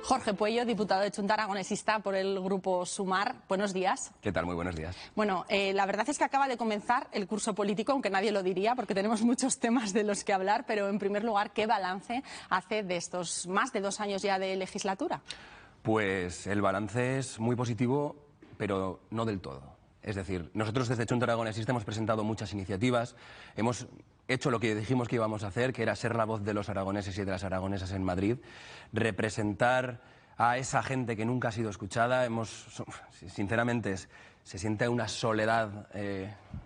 Jorge Puello, diputado de Xunta Aragonesista por el Grupo Sumar. Buenos días. ¿Qué tal? Muy buenos días. Bueno, la verdad es que acaba de comenzar el curso político, aunque nadie lo diría, porque tenemos muchos temas de los que hablar, pero en primer lugar, ¿qué balance hace de estos más de 2 años ya de legislatura? Pues el balance es muy positivo, pero no del todo. Es decir, nosotros desde Xunta Aragonesista hemos presentado muchas iniciativas, hemos hecho lo que dijimos que íbamos a hacer, que era ser la voz de los aragoneses y de las aragonesas en Madrid, representar a esa gente que nunca ha sido escuchada. Sinceramente, se siente una soledad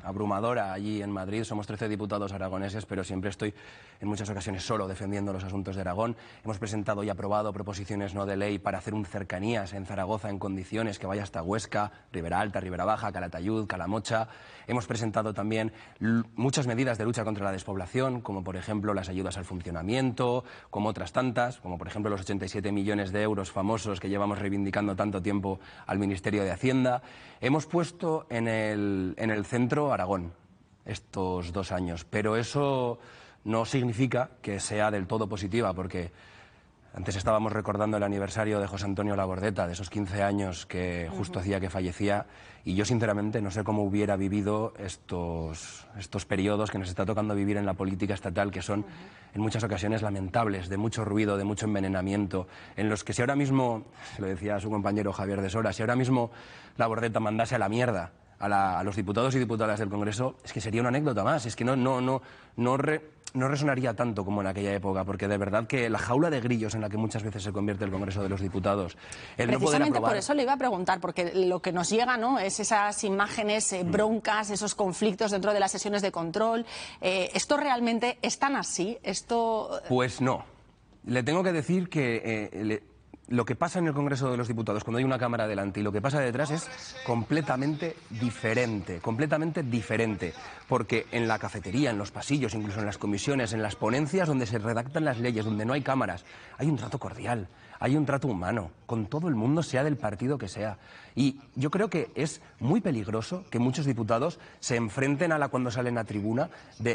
abrumadora allí en Madrid. Somos 13 diputados aragoneses, pero siempre estoy en muchas ocasiones solo defendiendo los asuntos de Aragón. Hemos presentado y aprobado proposiciones no de ley para hacer un cercanías en Zaragoza en condiciones que vaya hasta Huesca, Ribera Alta, Ribera Baja, Calatayud, Calamocha. Hemos presentado también muchas medidas de lucha contra la despoblación, como por ejemplo las ayudas al funcionamiento, como otras tantas, como por ejemplo los 87 millones de euros famosos que llevamos reivindicando tanto tiempo al Ministerio de Hacienda. Hemos puesto en el centro Aragón estos 2 años, pero eso no significa que sea del todo positiva, porque antes estábamos recordando el aniversario de José Antonio Labordeta, de esos 15 años que justo hacía que fallecía, y yo sinceramente no sé cómo hubiera vivido estos periodos que nos está tocando vivir en la política estatal, que son en muchas ocasiones lamentables, de mucho ruido, de mucho envenenamiento, en los que si ahora mismo, se lo decía a su compañero Javier de Sora, si ahora mismo Labordeta mandase a la mierda a los diputados y diputadas del Congreso, es que sería una anécdota más, es que no resonaría tanto como en aquella época, porque de verdad que la jaula de grillos en la que muchas veces se convierte el Congreso de los Diputados, el no poder aprobar... Por eso le iba a preguntar, porque lo que nos llega, ¿no?, es esas imágenes, broncas, esos conflictos dentro de las sesiones de control. ¿Esto realmente es tan así? Pues no. Le tengo que decir que... lo que pasa en el Congreso de los Diputados cuando hay una cámara delante y lo que pasa detrás es completamente diferente, porque en la cafetería, en los pasillos, incluso en las comisiones, en las ponencias donde se redactan las leyes, donde no hay cámaras, hay un trato cordial, hay un trato humano, con todo el mundo, sea del partido que sea. Y yo creo que es muy peligroso que muchos diputados se enfrenten cuando salen a tribuna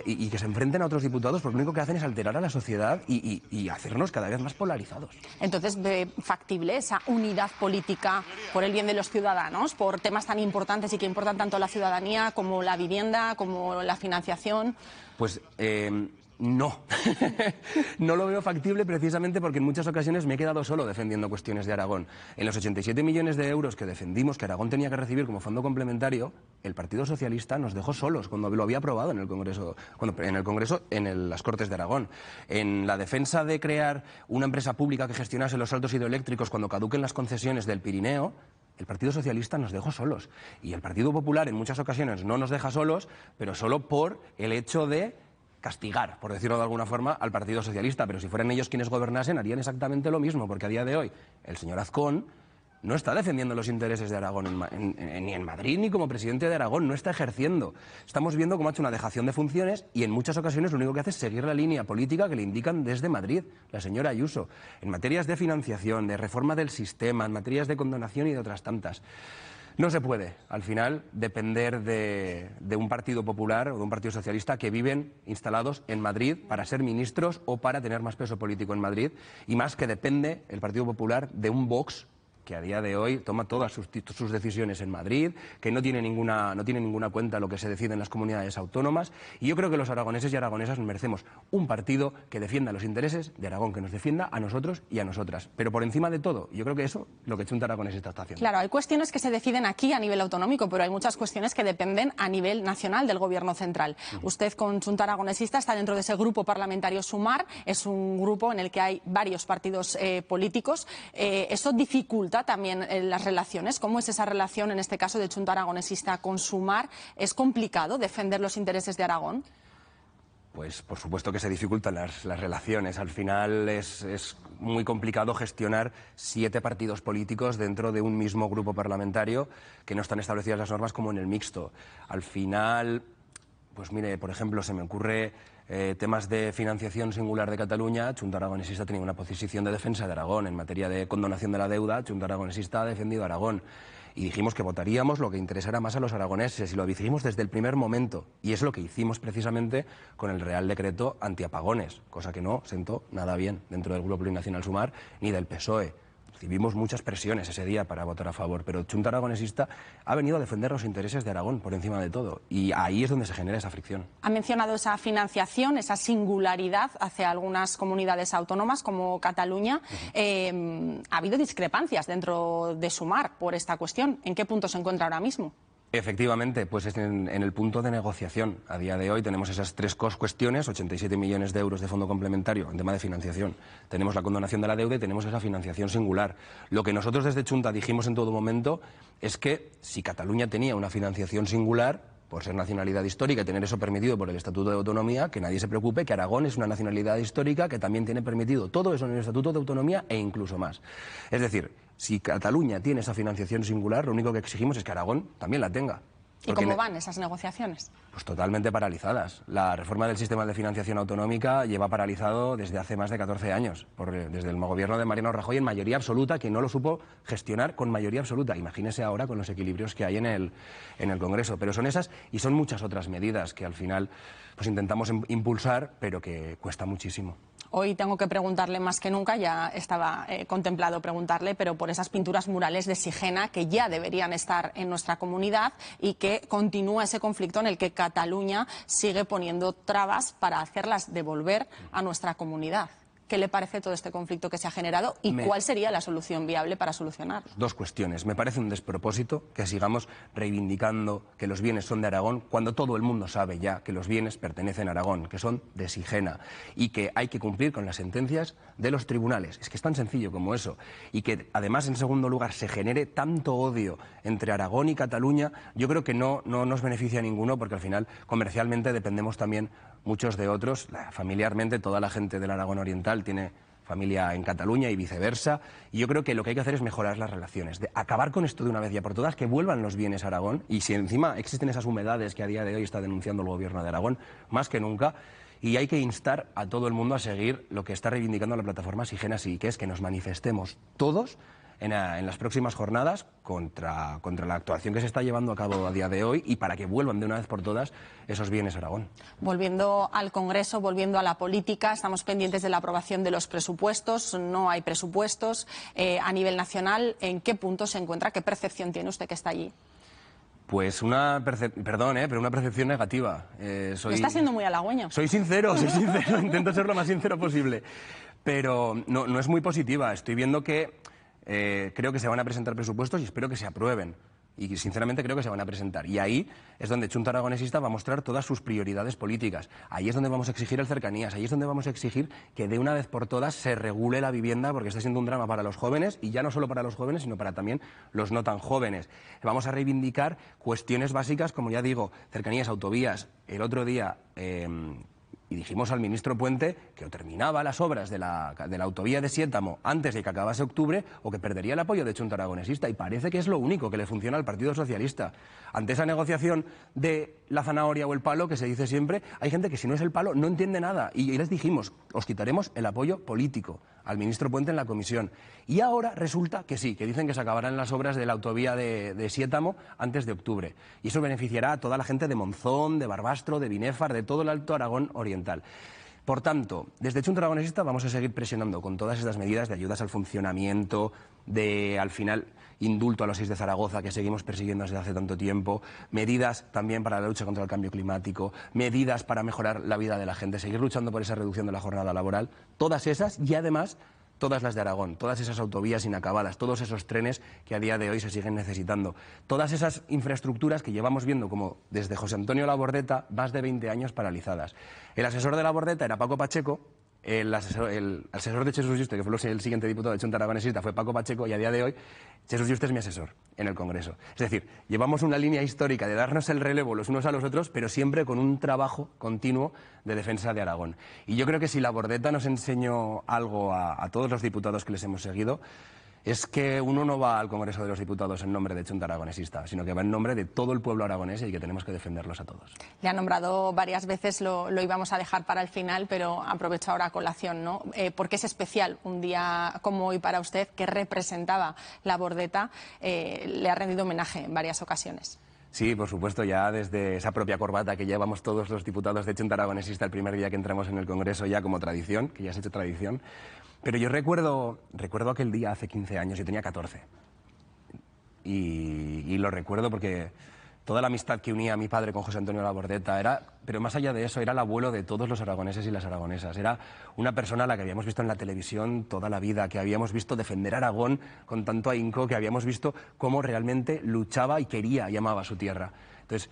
y que se enfrenten a otros diputados, porque lo único que hacen es alterar a la sociedad y hacernos cada vez más polarizados. Entonces, ¿ve factible esa unidad política por el bien de los ciudadanos, por temas tan importantes y que importan tanto a la ciudadanía como la vivienda, como la financiación? Pues no, no lo veo factible precisamente porque en muchas ocasiones me he quedado solo defendiendo cuestiones de Aragón. En los 87 millones de euros que defendimos que Aragón tenía que recibir como fondo complementario, el Partido Socialista nos dejó solos cuando lo había aprobado en el Congreso, en las Cortes de Aragón. En la defensa de crear una empresa pública que gestionase los saldos hidroeléctricos cuando caduquen las concesiones del Pirineo, el Partido Socialista nos dejó solos. Y el Partido Popular en muchas ocasiones no nos deja solos, pero solo por el hecho de castigar, por decirlo de alguna forma, al Partido Socialista. Pero si fueran ellos quienes gobernasen, harían exactamente lo mismo, porque a día de hoy el señor Azcón no está defendiendo los intereses de Aragón ni en Madrid ni como presidente de Aragón, no está ejerciendo. Estamos viendo cómo ha hecho una dejación de funciones y en muchas ocasiones lo único que hace es seguir la línea política que le indican desde Madrid, la señora Ayuso, en materias de financiación, de reforma del sistema, en materias de condonación y de otras tantas. No se puede, al final, depender de un partido popular o de un partido socialista que viven instalados en Madrid para ser ministros o para tener más peso político en Madrid, y más que depende el Partido Popular de un Vox que a día de hoy toma todas sus decisiones en Madrid, que no tiene ninguna cuenta lo que se decide en las comunidades autónomas. Y yo creo que los aragoneses y aragonesas merecemos un partido que defienda los intereses de Aragón, que nos defienda a nosotros y a nosotras. Pero por encima de todo, yo creo que eso es lo que Xunta Aragonesista está haciendo. Claro, hay cuestiones que se deciden aquí a nivel autonómico, pero hay muchas cuestiones que dependen a nivel nacional del Gobierno central. Usted con Xunta Aragonesista está dentro de ese grupo parlamentario Sumar, es un grupo en el que hay varios partidos políticos. Eso dificulta también las relaciones. ¿Cómo es esa relación, en este caso de Xunta Aragonesista con Sumar? ¿Es complicado defender los intereses de Aragón? Pues por supuesto que se dificultan las relaciones. Al final es muy complicado gestionar 7 partidos políticos dentro de un mismo grupo parlamentario, que no están establecidas las normas como en el mixto. Al final, pues mire, por ejemplo, se me ocurre temas de financiación singular de Cataluña. Xunta Aragonesista tenía una posición de defensa de Aragón. En materia de condonación de la deuda, Xunta Aragonesista ha defendido a Aragón. Y dijimos que votaríamos lo que interesara más a los aragoneses, y lo dijimos desde el primer momento. Y es lo que hicimos precisamente con el Real Decreto antiapagones, cosa que no sentó nada bien dentro del Grupo Plurinacional Sumar ni del PSOE. recibimos muchas presiones ese día para votar a favor, pero Chunta Aragonesista ha venido a defender los intereses de Aragón por encima de todo, y ahí es donde se genera esa fricción. Ha mencionado esa financiación, esa singularidad hacia algunas comunidades autónomas como Cataluña. Ha habido discrepancias dentro de Sumar por esta cuestión. ¿En qué punto se encuentra ahora mismo? Efectivamente, pues es en el punto de negociación. A día de hoy tenemos esas tres cuestiones, 87 millones de euros de fondo complementario en tema de financiación. Tenemos la condonación de la deuda y tenemos esa financiación singular. Lo que nosotros desde Chunta dijimos en todo momento es que si Cataluña tenía una financiación singular, por ser nacionalidad histórica y tener eso permitido por el Estatuto de Autonomía, que nadie se preocupe, que Aragón es una nacionalidad histórica que también tiene permitido todo eso en el Estatuto de Autonomía e incluso más. Es decir, si Cataluña tiene esa financiación singular, lo único que exigimos es que Aragón también la tenga. ¿Y cómo van esas negociaciones? Pues totalmente paralizadas. La reforma del sistema de financiación autonómica lleva paralizado desde hace más de 14 años, desde el gobierno de Mariano Rajoy en mayoría absoluta, que no lo supo gestionar con mayoría absoluta. Imagínese ahora con los equilibrios que hay en el Congreso. Pero son esas y son muchas otras medidas que al final pues intentamos impulsar, pero que cuesta muchísimo. Hoy tengo que preguntarle más que nunca, ya estaba contemplado preguntarle, pero por esas pinturas murales de Sigena que ya deberían estar en nuestra comunidad y que continúa ese conflicto en el que Cataluña sigue poniendo trabas para hacerlas devolver a nuestra comunidad. ¿Qué le parece todo este conflicto que se ha generado y cuál sería la solución viable para solucionarlo? Dos cuestiones. Me parece un despropósito que sigamos reivindicando que los bienes son de Aragón cuando todo el mundo sabe ya que los bienes pertenecen a Aragón, que son de Sigena y que hay que cumplir con las sentencias de los tribunales. Es que es tan sencillo como eso. Y que además, en segundo lugar, se genere tanto odio entre Aragón y Cataluña, yo creo que no nos beneficia a ninguno, porque al final comercialmente dependemos también muchos de otros. Familiarmente toda la gente del Aragón Oriental tiene familia en Cataluña y viceversa, y yo creo que lo que hay que hacer es mejorar las relaciones, de acabar con esto de una vez ya por todas, que vuelvan los bienes a Aragón, y si encima existen esas humedades que a día de hoy está denunciando el gobierno de Aragón, más que nunca, y hay que instar a todo el mundo a seguir lo que está reivindicando la plataforma Sigena Sí, que es que nos manifestemos todos en las próximas jornadas contra la actuación que se está llevando a cabo a día de hoy y para que vuelvan de una vez por todas esos bienes a Aragón. Volviendo al Congreso, volviendo a la política, estamos pendientes de la aprobación de los presupuestos, no hay presupuestos a nivel nacional. ¿En qué punto se encuentra? ¿Qué percepción tiene usted que está allí? Pues perdón, pero una percepción negativa. Está siendo muy halagüeño. Soy sincero, intento ser lo más sincero posible. Pero no es muy positiva. Estoy viendo que creo que se van a presentar presupuestos y espero que se aprueben. Y sinceramente creo que se van a presentar. Y ahí es donde Chunta Aragonesista va a mostrar todas sus prioridades políticas. Ahí es donde vamos a exigir el cercanías, ahí es donde vamos a exigir que de una vez por todas se regule la vivienda, porque está siendo un drama para los jóvenes, y ya no solo para los jóvenes, sino para también los no tan jóvenes. Vamos a reivindicar cuestiones básicas, como ya digo, cercanías, autovías. El otro día y dijimos al ministro Puente que o terminaba las obras de la autovía de Siétamo antes de que acabase octubre o que perdería el apoyo de Chunta Aragonesista, y parece que es lo único que le funciona al Partido Socialista. Ante esa negociación de la zanahoria o el palo que se dice siempre, hay gente que si no es el palo no entiende nada, y les dijimos, os quitaremos el apoyo político al ministro Puente en la comisión. Y ahora resulta que sí, que dicen que se acabarán las obras de la autovía de Siétamo antes de octubre. Y eso beneficiará a toda la gente de Monzón, de Barbastro, de Binéfar, de todo el Alto Aragón Oriental. Por tanto, desde Chunta Aragonesista vamos a seguir presionando con todas estas medidas de ayudas al funcionamiento, de, al final, indulto a los 6 de Zaragoza, que seguimos persiguiendo desde hace tanto tiempo, medidas también para la lucha contra el cambio climático, medidas para mejorar la vida de la gente, seguir luchando por esa reducción de la jornada laboral, todas esas, y además todas las de Aragón, todas esas autovías inacabadas, todos esos trenes que a día de hoy se siguen necesitando, todas esas infraestructuras que llevamos viendo como desde José Antonio Labordeta más de 20 años paralizadas. El asesor de Labordeta era Paco Pacheco. El asesor de Jesús Yuste, que fue el siguiente diputado de Chunta Aragonesista, fue Paco Pacheco, y a día de hoy Jesús Yuste es mi asesor en el Congreso. Es decir, llevamos una línea histórica de darnos el relevo los unos a los otros, pero siempre con un trabajo continuo de defensa de Aragón. Y yo creo que si Labordeta nos enseñó algo a todos los diputados que les hemos seguido, es que uno no va al Congreso de los Diputados en nombre de Chunta Aragonesista, sino que va en nombre de todo el pueblo aragonés y que tenemos que defenderlos a todos. Le han nombrado varias veces, lo íbamos a dejar para el final, pero aprovecho ahora a colación, ¿no? ¿Por qué es especial un día como hoy para usted, que representaba Labordeta? Le ha rendido homenaje en varias ocasiones. Sí, por supuesto, ya desde esa propia corbata que llevamos todos los diputados de Junta Aragonesista el primer día que entramos en el Congreso, ya como tradición, que ya se ha hecho tradición. Pero yo recuerdo aquel día hace 15 años, yo tenía 14. Y lo recuerdo porque toda la amistad que unía a mi padre con José Antonio Labordeta era, pero más allá de eso, era el abuelo de todos los aragoneses y las aragonesas. Era una persona a la que habíamos visto en la televisión toda la vida, que habíamos visto defender Aragón con tanto ahínco, que habíamos visto cómo realmente luchaba y quería y amaba su tierra. Entonces,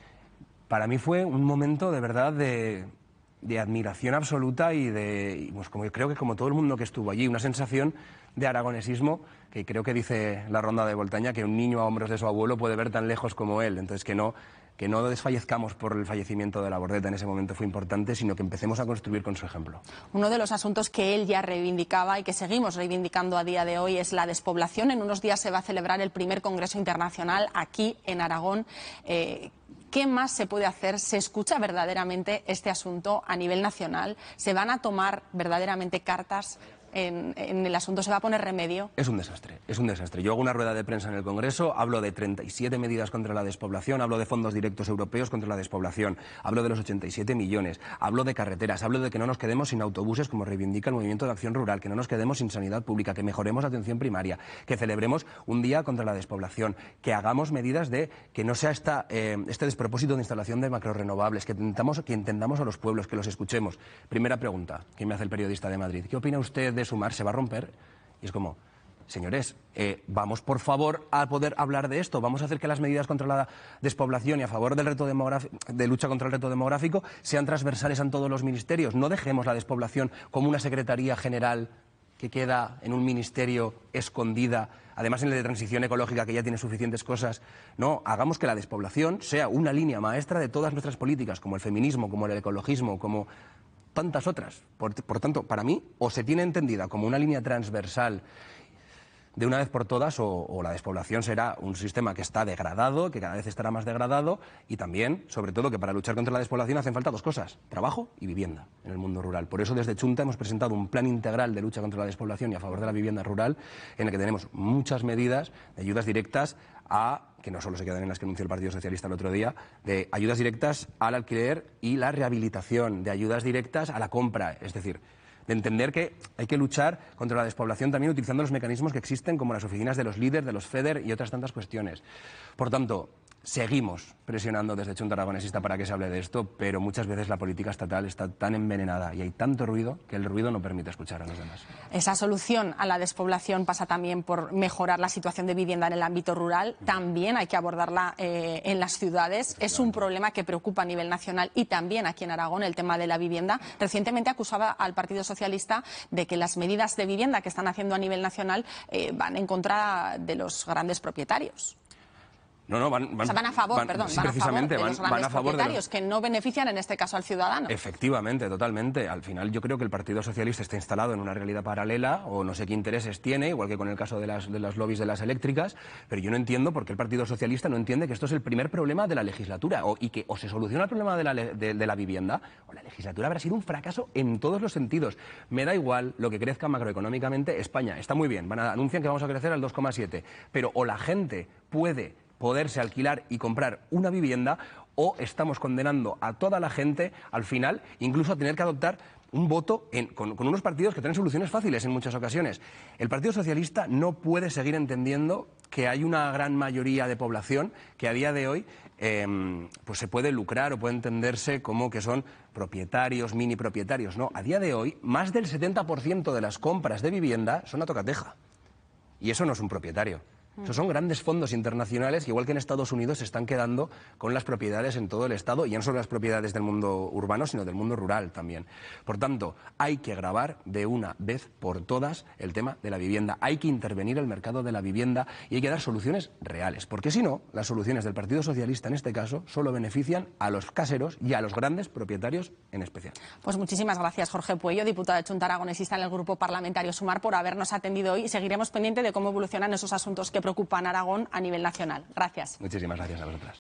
para mí fue un momento de verdad de admiración absoluta y pues como yo creo que como todo el mundo que estuvo allí, una sensación de aragonesismo que creo que dice la ronda de Voltaña que un niño a hombros de su abuelo puede ver tan lejos como él. Entonces que no desfallezcamos por el fallecimiento de Labordeta en ese momento fue importante, sino que empecemos a construir con su ejemplo. Uno de los asuntos que él ya reivindicaba y que seguimos reivindicando a día de hoy es la despoblación. En unos días se va a celebrar el primer Congreso Internacional aquí en Aragón. ¿Qué más se puede hacer? ¿Se escucha verdaderamente este asunto a nivel nacional? ¿Se van a tomar verdaderamente cartas en el asunto? ¿Se va a poner remedio? Es un desastre, es un desastre. Yo hago una rueda de prensa en el Congreso, hablo de 37 medidas contra la despoblación, hablo de fondos directos europeos contra la despoblación, hablo de los 87 millones, hablo de carreteras, hablo de que no nos quedemos sin autobuses como reivindica el Movimiento de Acción Rural, que no nos quedemos sin sanidad pública, que mejoremos la atención primaria, que celebremos un día contra la despoblación, que hagamos medidas de que no sea este despropósito de instalación de macrorrenovables, que entendamos a los pueblos, que los escuchemos. Primera pregunta que me hace el periodista de Madrid. ¿Qué opina usted de Sumar? ¿Se va a romper? Y es como, señores, vamos por favor a poder hablar de esto, vamos a hacer que las medidas contra la despoblación y a favor del reto de lucha contra el reto demográfico sean transversales en todos los ministerios. No dejemos la despoblación como una secretaría general que queda en un ministerio escondida, además en el de transición ecológica que ya tiene suficientes cosas. No, hagamos que la despoblación sea una línea maestra de todas nuestras políticas, como el feminismo, como el ecologismo, como tantas otras. Por tanto, para mí, o se tiene entendida como una línea transversal de una vez por todas, o la despoblación será un sistema que está degradado, que cada vez estará más degradado, y también, sobre todo, que para luchar contra la despoblación hacen falta dos cosas: trabajo y vivienda en el mundo rural. Por eso desde Chunta hemos presentado un plan integral de lucha contra la despoblación y a favor de la vivienda rural, en el que tenemos muchas medidas de ayudas directas que no solo se quedan en las que anunció el Partido Socialista el otro día, de ayudas directas al alquiler y la rehabilitación, de ayudas directas a la compra, es decir, de entender que hay que luchar contra la despoblación también utilizando los mecanismos que existen, como las oficinas de los líderes, de los FEDER y otras tantas cuestiones. Por tanto, seguimos presionando desde Junta Aragonesista para que se hable de esto, pero muchas veces la política estatal está tan envenenada y hay tanto ruido que el ruido no permite escuchar a los demás. Esa solución a la despoblación pasa también por mejorar la situación de vivienda en el ámbito rural. También hay que abordarla en las ciudades. Es un problema que preocupa a nivel nacional y también aquí en Aragón, el tema de la vivienda. Recientemente acusaba al Partido Socialista de que las medidas de vivienda que están haciendo a nivel nacional van en contra de los grandes propietarios. No, van a favor, perdón, sí, van a favor de los grandes propietarios, que no benefician en este caso al ciudadano. Efectivamente, totalmente. Al final yo creo que el Partido Socialista está instalado en una realidad paralela, o no sé qué intereses tiene, igual que con el caso de las lobbies de las eléctricas, pero yo no entiendo por qué el Partido Socialista no entiende que esto es el primer problema de la legislatura, y que o se soluciona el problema de la vivienda, o la legislatura habrá sido un fracaso en todos los sentidos. Me da igual lo que crezca macroeconómicamente España, está muy bien, anuncian que vamos a crecer al 2,7, pero o la gente puede poderse alquilar y comprar una vivienda, o estamos condenando a toda la gente, al final, incluso a tener que adoptar un voto con unos partidos que tienen soluciones fáciles en muchas ocasiones. El Partido Socialista no puede seguir entendiendo que hay una gran mayoría de población que a día de hoy pues se puede lucrar o puede entenderse como que son propietarios, mini propietarios. No, a día de hoy, más del 70% de las compras de vivienda son a tocateja. Y eso no es un propietario. Esos son grandes fondos internacionales que, igual que en Estados Unidos, se están quedando con las propiedades en todo el Estado, y ya no solo las propiedades del mundo urbano, sino del mundo rural también. Por tanto, hay que gravar de una vez por todas el tema de la vivienda. Hay que intervenir el mercado de la vivienda y hay que dar soluciones reales, porque si no, las soluciones del Partido Socialista en este caso solo benefician a los caseros y a los grandes propietarios en especial. Pues muchísimas gracias, Jorge Puello, diputado de Junta Aragonesista en el Grupo Parlamentario Sumar, por habernos atendido hoy, y seguiremos pendientes de cómo evolucionan esos asuntos que preocupan a Aragón a nivel nacional. Gracias. Muchísimas gracias a vosotras.